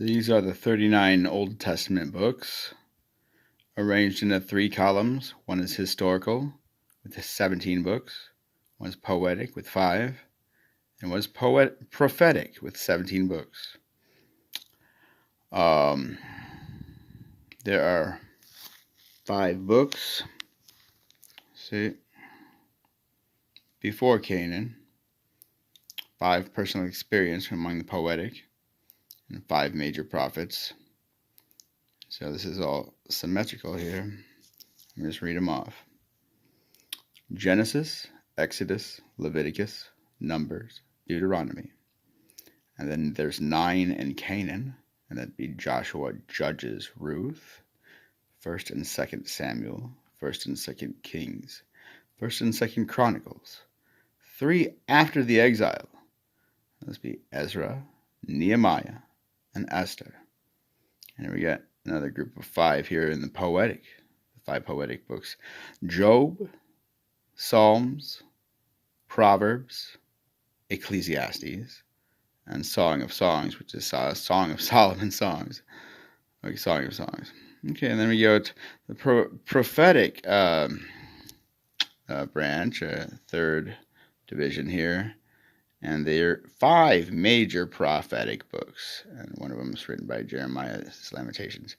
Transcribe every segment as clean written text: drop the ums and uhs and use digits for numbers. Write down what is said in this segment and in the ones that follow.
These are the 39 Old Testament books, arranged into 3 columns. One is historical, with 17 books. One is poetic, with 5. And one is prophetic, with 17 books. There are 5 books. See, before Canaan, 5 personal experience among the poetic, and 5 major prophets. So this is all symmetrical here. Let me just read them off. Genesis, Exodus, Leviticus, Numbers, Deuteronomy. And then there's 9 in Canaan, and that'd be Joshua, Judges, Ruth, 1st and 2nd Samuel, 1st and 2nd Kings, 1st and 2nd Chronicles. 3 after the exile. Let's be Ezra, Nehemiah, and Esther. And we got another group of 5 here in the poetic, the 5 poetic books. Job, Psalms, Proverbs, Ecclesiastes, and Song of Songs, which is Song of Solomon songs. Like Song of Songs. Okay, and then we go to the prophetic branch, 3rd division here. And there are 5 major prophetic books, and one of them is written by Jeremiah, it's Lamentations.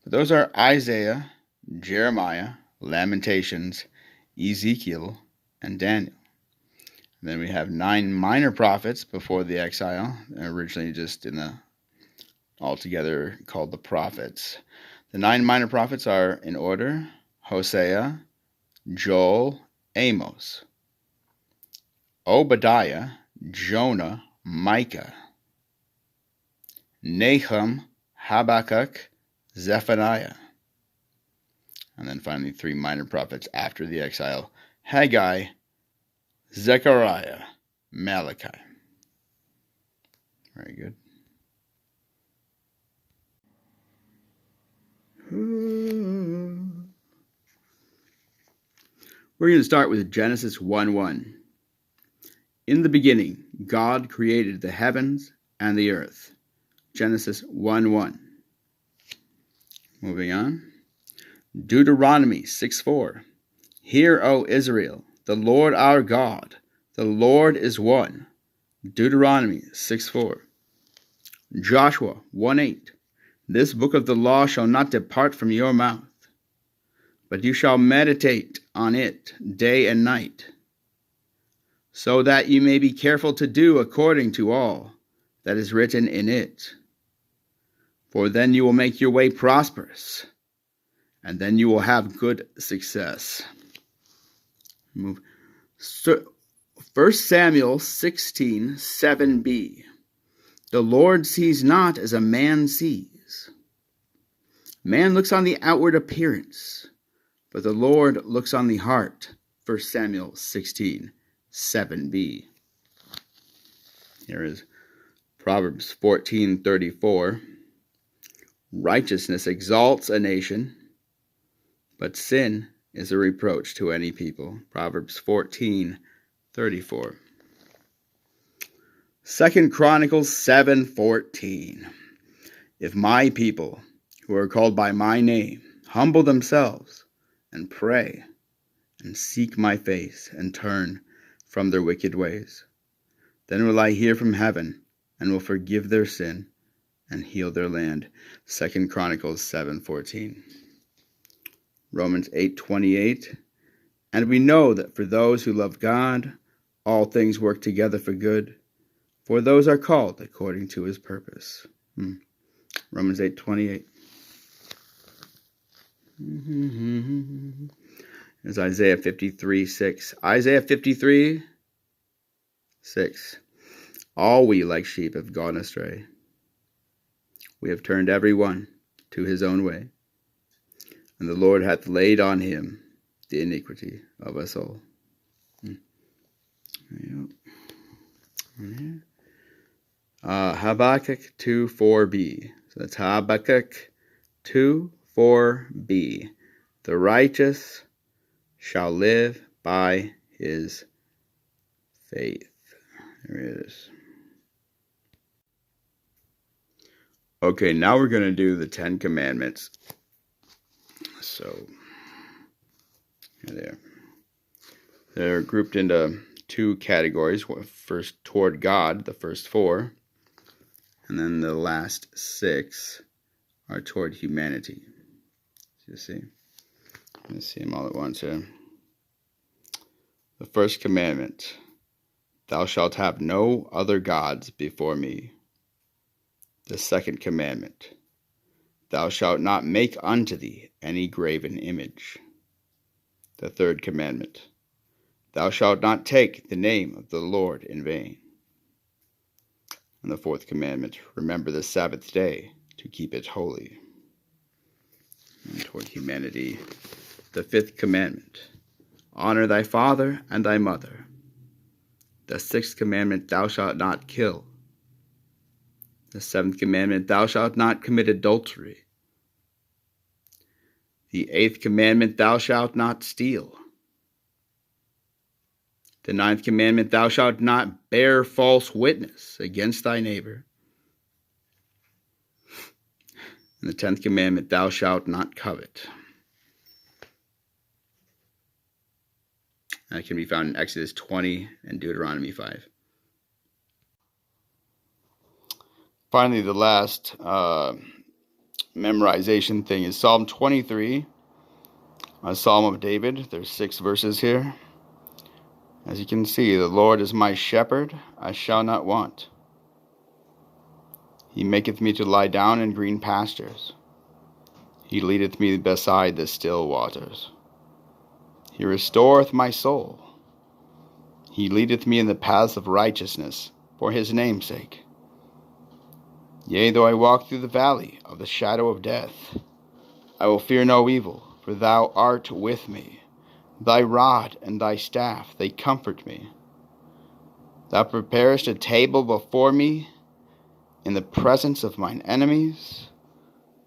But those are Isaiah, Jeremiah, Lamentations, Ezekiel, and Daniel. And then we have 9 minor prophets before the exile, originally just altogether called the prophets. The 9 minor prophets are in order: Hosea, Joel, Amos, Obadiah, Jonah, Micah, Nahum, Habakkuk, Zephaniah. And then finally 3 minor prophets after the exile: Haggai, Zechariah, Malachi. Very good. We're going to start with Genesis 1:1. In the beginning, God created the heavens and the earth. Genesis 1:1. Moving on. Deuteronomy 6:4. Hear, O Israel, the Lord our God, the Lord is one. Deuteronomy 6:4. Joshua 1:8. This book of the law shall not depart from your mouth, but you shall meditate on it day and night, so that you may be careful to do according to all that is written in it. For then you will make your way prosperous, and then you will have good success. 1 Samuel 16:7b. The Lord sees not as a man sees. Man looks on the outward appearance, but the Lord looks on the heart. 1 Samuel 16:7b. Here is Proverbs 14:34. Righteousness exalts a nation, but sin is a reproach to any people. Proverbs 14:34. 2 Chronicles 7:14. If my people, who are called by my name, humble themselves and pray and seek my face and turn from their wicked ways, then will I hear from heaven and will forgive their sin and heal their land. 2 Chronicles 7:14. Romans 8:28. And we know that for those who love God, all things work together for good, for those are called according to his purpose. Romans 8:28. There's Isaiah 53:6. Isaiah 53:6. All we like sheep have gone astray. We have turned every one to his own way, and the Lord hath laid on him the iniquity of us all. Habakkuk 2:4b. So that's Habakkuk 2:4b. The righteous shall live by his faith. There it is. Okay, now we're going to do the 10 Commandments. So, there. They're grouped into 2 categories. First, toward God, the first 4. And then the last 6 are toward humanity. You see? Let's see them all at once here. The first commandment, thou shalt have no other gods before me. The second commandment, thou shalt not make unto thee any graven image. The third commandment, thou shalt not take the name of the Lord in vain. And the fourth commandment, remember the Sabbath day to keep it holy. And toward humanity, the fifth commandment, honor thy father and thy mother. The sixth commandment, thou shalt not kill. The seventh commandment, thou shalt not commit adultery. The eighth commandment, thou shalt not steal. The ninth commandment, thou shalt not bear false witness against thy neighbor. And the 10th commandment, thou shalt not covet. That can be found in Exodus 20 and Deuteronomy 5. Finally, the last memorization thing is Psalm 23, a Psalm of David. There's 6 verses here. As you can see, the Lord is my shepherd, I shall not want. He maketh me to lie down in green pastures. He leadeth me beside the still waters. He restoreth my soul. He leadeth me in the paths of righteousness for his name's sake. Yea, though I walk through the valley of the shadow of death, I will fear no evil, for thou art with me. Thy rod and thy staff, they comfort me. Thou preparest a table before me in the presence of mine enemies.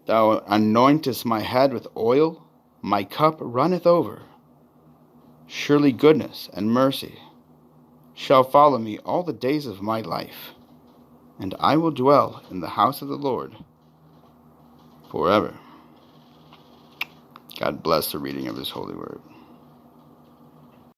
Thou anointest my head with oil, my cup runneth over. Surely goodness and mercy shall follow me all the days of my life, and I will dwell in the house of the Lord forever. God bless the reading of his holy word.